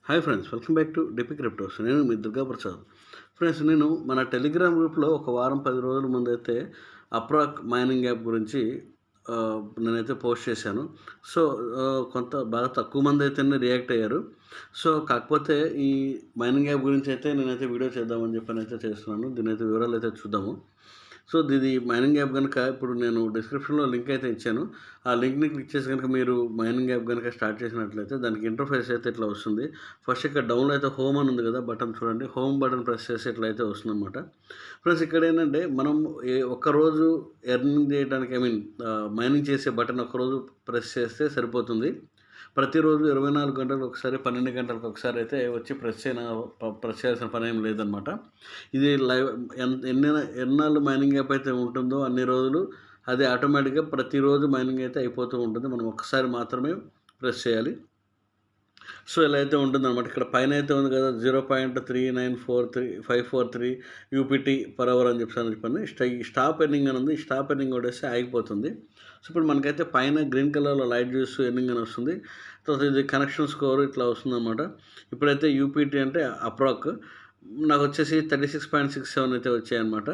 Hi friends, welcome back to DP cryptos. నేను మీ Durga Prasad. Friends, నేను మన టెలిగ్రామ్ గ్రూప్లో ఒక వారం 10 రోజుల ముందైతే అప్రాక్ మైనింగ్ యాప్ గురించి నేనైతే పోస్ట్ చేశాను. సో కొంత బాగా తక్కువ మంది అయితేనే రియాక్ట్ అయ్యారు. సో కాకపోతే ఈ మైనింగ్ యాప్ గురించి అయితే నేనైతే వీడియో చేద్దామని చెప్పనైతే చేస్తున్నాను. దీనైతే వివరాలు అయితే చూద్దాము. సో ఇది మైనింగ్ యాప్ కనుక ఇప్పుడు నేను డిస్క్రిప్షన్లో లింక్ అయితే ఇచ్చాను. ఆ లింక్ని క్లిక్ చేసి కనుక మీరు మైనింగ్ యాప్ కనుక స్టార్ట్ చేసినట్లయితే దానికి ఇంటర్ఫేస్ అయితే ఇట్లా వస్తుంది. ఫస్ట్ ఇక్కడ డౌన్లో అయితే హోమ్ అని ఉంది కదా బటన్, చూడండి. హోమ్ బటన్ ప్రెస్ చేసి ఇట్లా అయితే వస్తుందన్నమాట. ప్లస్ ఇక్కడ ఏంటంటే మనం ఒక్కరోజు ఎర్నింగ్ చేయడానికి మైనింగ్ చేసే బటన్ ఒక్కరోజు ప్రెస్ చేస్తే సరిపోతుంది. ప్రతిరోజు 24 గంటలకు ఒకసారి, 12 గంటలకు ఒకసారి అయితే వచ్చి ప్రెస్ చేయాల్సిన పని ఏం లేదనమాట. ఇది లైవ్ ఎన్నాళ్ళు మైనింగ్ యాప్ అయితే ఉంటుందో అన్ని రోజులు అది ఆటోమేటిక్గా ప్రతిరోజు మైనింగ్ అయితే అయిపోతూ ఉంటుంది. మనం ఒక్కసారి మాత్రమే ప్రెస్ చేయాలి. సో ఇలా అయితే ఉంటుందన్నమాట. ఇక్కడ పైన అయితే ఉంది కదా 0.3943543 యూపీటీ పర్ అవర్ అని చెప్పండి. స్టాప్ ఎర్నింగ్ అని ఉంది. స్టాప్ ఎర్నింగ్ కొట్టేస్తే ఆగిపోతుంది. సో ఇప్పుడు మనకైతే పైన గ్రీన్ కలర్లో లైట్ జ్యూస్ ఎర్నింగ్ అని వస్తుంది. తర్వాత ఇది కనెక్షన్ స్కోర్ ఇట్లా వస్తుందన్నమాట. ఇప్పుడైతే యూపీటీ అంటే అప్రాక్ నాకు వచ్చేసి 36.67 అయితే వచ్చాయన్నమాట.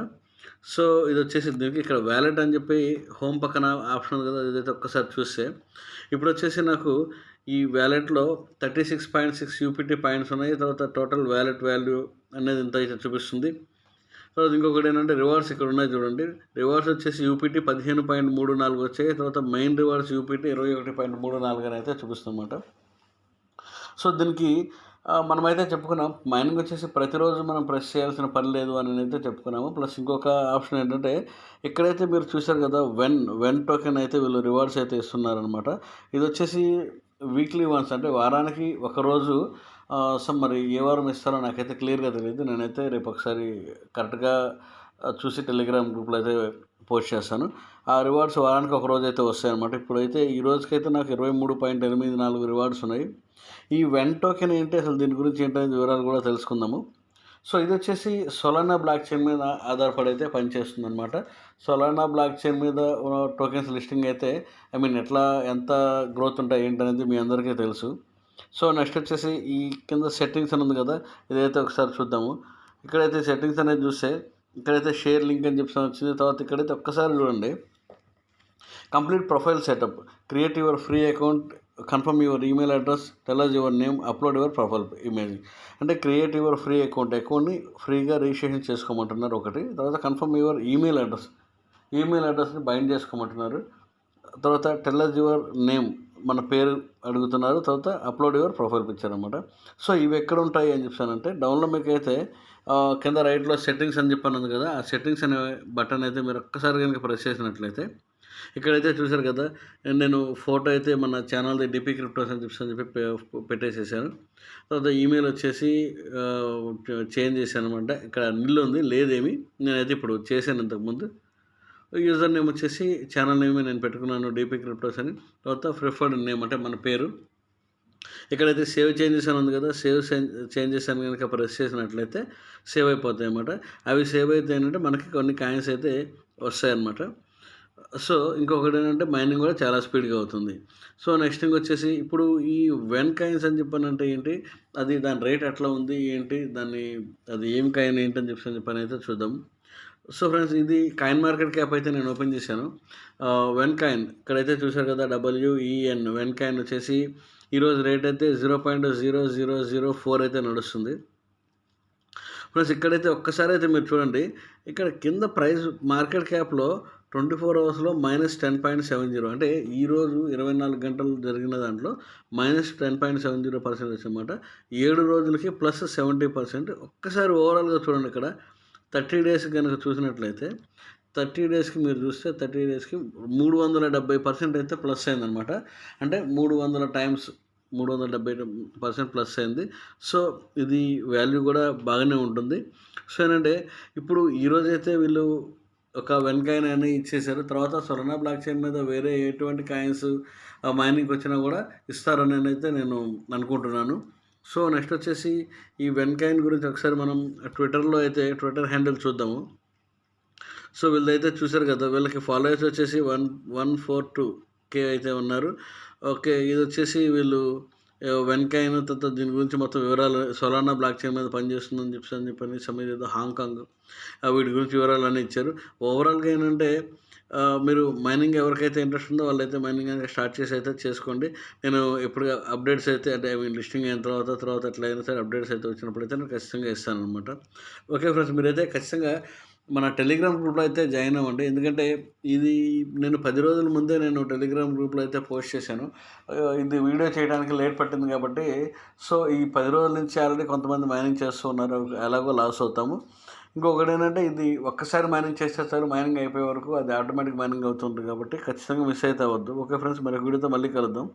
సో ఇది వచ్చేసి దీనికి ఇక్కడ వ్యాలెట్ అని చెప్పి హోమ్ పక్కన ఆప్షన్ ఉంది కదా, ఇదైతే ఒక్కసారి చూస్తే ఇప్పుడు వచ్చేసి నాకు ఈ వ్యాలెట్లో 36.6 యూపీటీ పాయింట్స్ ఉన్నాయి. తర్వాత టోటల్ వ్యాలెట్ వాల్యూ అనేది ఇంత అయితే చూపిస్తుంది. తర్వాత ఇంకొకటి ఏంటంటే రివార్డ్స్ ఇక్కడ ఉన్నాయి చూడండి. రివార్డ్స్ వచ్చేసి యూపీటీ 15.34 వచ్చాయి. తర్వాత మెయిన్ రివార్డ్స్ యూపీటీ 21.34 అని అయితే చూపిస్తుందన్నమాట. సో దీనికి మనమైతే చెప్పుకున్నాం మైనింగ్ వచ్చేసి ప్రతిరోజు మనం ప్రెస్ చేయాల్సిన పని లేదు అని అయితే చెప్పుకున్నాము. ప్లస్ ఇంకొక ఆప్షన్ ఏంటంటే ఇక్కడైతే మీరు చూశారు కదా వెన్ టోకెన్ అయితే వీళ్ళు రివార్డ్స్ అయితే ఇస్తున్నారనమాట. ఇది వచ్చేసి వీక్లీ వన్స్, అంటే వారానికి ఒకరోజు. సో మరి ఏ వారం ఇస్తారో నాకైతే క్లియర్గా తెలియదు. నేనైతే రేపు ఒకసారి కరెక్ట్గా చూసి టెలిగ్రామ్ గ్రూప్లో అయితే పోస్ట్ చేస్తాను. ఆ రివార్డ్స్ వారానికి ఒక రోజు అయితే వస్తాయన్నమాట. ఇప్పుడైతే ఈ రోజుకైతే నాకు 23.84 రివార్డ్స్ ఉన్నాయి. ఈ వెన్ టోకెన్ ఏంటి, అసలు దీని గురించి ఏంటనే వివరాలు కూడా తెలుసుకుందాము. సో ఇది వచ్చేసి సొలానా బ్లాక్ చైన్ మీద ఆధారపడి అయితే పనిచేస్తుంది అనమాట. సొలానా బ్లాక్ చైన్ మీద టోకెన్స్ లిస్టింగ్ అయితే ఎంత గ్రోత్ ఉంటాయి ఏంటనేది మీ అందరికీ తెలుసు. సో నెక్స్ట్ వచ్చేసి ఈ కింద సెట్టింగ్స్ అని ఉంది కదా, ఇదైతే ఒకసారి చూద్దాము. ఇక్కడైతే సెట్టింగ్స్ అనేది చూస్తే ఇక్కడైతే షేర్ లింక్ అని చెప్పి వచ్చింది. తర్వాత ఇక్కడైతే ఒక్కసారి చూడండి, complete profile setup, create your free account, confirm your email address, tell us your name, upload your profile image. అంటే క్రియేట్ యువర్ ఫ్రీ అకౌంట్ని ఫ్రీగా రిజిస్ట్రేషన్ చేసుకోమంటున్నారు ఒకటి. తర్వాత కన్ఫర్మ్ యువర్ ఈమెయిల్ అడ్రస్ని బైండ్ చేసుకోమంటున్నారు. తర్వాత టెల్ అస్ యువర్ నేమ్, మన పేరు అడుగుతున్నారు. తర్వాత అప్లోడ్ యువర్ ప్రొఫైల్ పిక్చర్ అనమాట. సో ఇవి ఎక్కడ ఉంటాయి అని చెప్పానంటే డౌన్లో మీకు అయితే కింద రైట్లో సెట్టింగ్స్ అని చెప్పాను కదా, ఆ సెట్టింగ్స్ అనే బటన్ అయితే మీరు ఒక్కసారి కనుక ప్రెస్ చేసినట్లయితే ఇక్కడైతే చూశారు కదా, నేను ఫోటో అయితే మన ఛానల్ది డిపి క్రిప్టోస్ అని చెప్పి పెట్టేసేసాను. తర్వాత ఈమెయిల్ వచ్చేసి చేంజ్ చేశాను అనమాట. ఇక్కడ నిల్ ఉంది, లేదేమి. నేనైతే ఇప్పుడు చేశాను ఇంతకుముందు. యూజర్ నేమ్ వచ్చేసి ఛానల్ నేమ్ నేను పెట్టుకున్నాను డిపి క్రిప్టోస్ అని. తర్వాత ప్రిఫర్డ్ నేమ్ అంటే మన పేరు. ఇక్కడైతే సేవ్ చేంజెస్ అని ఉంది కదా, సేవ్ చేంజెస్ అని కనుక ప్రెస్ చేసినట్లయితే సేవ్ అయిపోతాయి అన్నమాట. అవి సేవ్ అయితే ఏంటంటే మనకి కొన్ని కాయిన్స్ అయితే వస్తాయన్నమాట. సో ఇంకొకటి ఏంటంటే మైనింగ్ కూడా చాలా స్పీడ్గా అవుతుంది. సో నెక్స్ట్ థింగ్ వచ్చేసి ఇప్పుడు ఈ వెన్ కాయిన్స్ అని చెప్పానంటే ఏంటి, అది దాని రేట్ ఎట్లా ఉంది ఏంటి, అది ఏం కాయిన్ ఏంటని చెప్పని అయితే చూద్దాం. సో ఫ్రెండ్స్, ఇది కాయిన్ మార్కెట్ క్యాప్ అయితే నేను ఓపెన్ చేశాను. వెన్ కాయిన్ ఇక్కడైతే చూశారు కదా, WEN వెన్ కాయిన్ వచ్చేసి ఈరోజు రేట్ అయితే 0.0004 అయితే నడుస్తుంది. ప్లస్ ఇక్కడైతే ఒక్కసారి అయితే మీరు చూడండి, ఇక్కడ కింద ప్రైస్ మార్కెట్ క్యాప్లో 24 అవర్స్లో -10.70, అంటే ఈరోజు 24 గంటలు జరిగిన దాంట్లో -10.70% వచ్చనమాట. 7 రోజులకి +70%. ఒక్కసారి ఓవరాల్గా చూడండి, ఇక్కడ 30 డేస్ కనుక చూసినట్లయితే 30 డేస్కి మీరు చూస్తే 30 డేస్కి 370% అయితే ప్లస్ అయిందనమాట. అంటే 300 టైమ్స్ 370% ప్లస్ అయింది. సో ఇది వాల్యూ కూడా బాగానే ఉంటుంది. సో ఏంటంటే ఇప్పుడు ఈరోజైతే వీళ్ళు ఒక వెన్ కాయిన్ అని ఇచ్చేసారు. తర్వాత సొలానా బ్లాక్ చైన్ మీద వేరే ఎటువంటి కాయిన్స్ మైనింగ్కి వచ్చినా కూడా ఇస్తారని అయితే నేను అనుకుంటున్నాను. సో నెక్స్ట్ వచ్చేసి ఈ వెన్ కాయిన్ గురించి ఒకసారి మనం ట్విట్టర్ హ్యాండిల్ చూద్దాము. సో వీళ్ళైతే చూశారు కదా, వీళ్ళకి ఫాలోవర్స్ వచ్చేసి 142K అయితే ఉన్నారు. ఓకే, ఇది వచ్చేసి వీళ్ళు వెన్‌కైన్ తర్వాత దీని గురించి మొత్తం వివరాలు సోలానా బ్లాక్ చైన్ మీద పనిచేస్తుందని చెప్పని ఏదో హాంకాంగ్ వీటి గురించి వివరాలన్నీ ఇచ్చారు. ఓవరాల్‌గా ఏంటంటే మీరు మైనింగ్ ఎవరికైతే ఇంట్రెస్ట్ ఉందో వాళ్ళైతే మైనింగ్ అనేది స్టార్ట్ చేసి అయితే చేసుకోండి. నేను ఎప్పుడు అప్డేట్స్ అయితే అంటే ఐ మీన్ లిస్టింగ్ అయిన తర్వాత ఎట్లయినా సరే అప్డేట్స్ అయితే వచ్చినప్పుడైతే నేను ఖచ్చితంగా ఇస్తాననమాట. ఓకే ఫ్రెండ్స్, మీరైతే ఖచ్చితంగా మన టెలిగ్రామ్ గ్రూప్‌లో అయితే జాయిన్ అవ్వండి. ఎందుకంటే ఇది నేను 10 రోజుల ముందే నేను టెలిగ్రామ్ గ్రూప్‌లో అయితే పోస్ట్ చేశాను. ఇది వీడియో చేయడానికి లేట్ పట్టింది కాబట్టి సో, ఈ 10 రోజుల నుంచి ఆల్రెడీ కొంతమంది మైనింగ్ చేస్తూ ఉన్నారు. ఎలాగో లాస్ అవుతాము. ఇంకొకటేంటంటే ఇది ఒక్కసారి మైనింగ్ చేస్తే చాలు, మైనింగ్ అయిపోయే వరకు అది ఆటోమేటిక్ మైనింగ్ అవుతుంటుంది కాబట్టి ఖచ్చితంగా మిస్ అయితే అవ్వద్దు. ఓకే ఫ్రెండ్స్, మరొక వీడియోతో మళ్ళీ కలుద్దాం.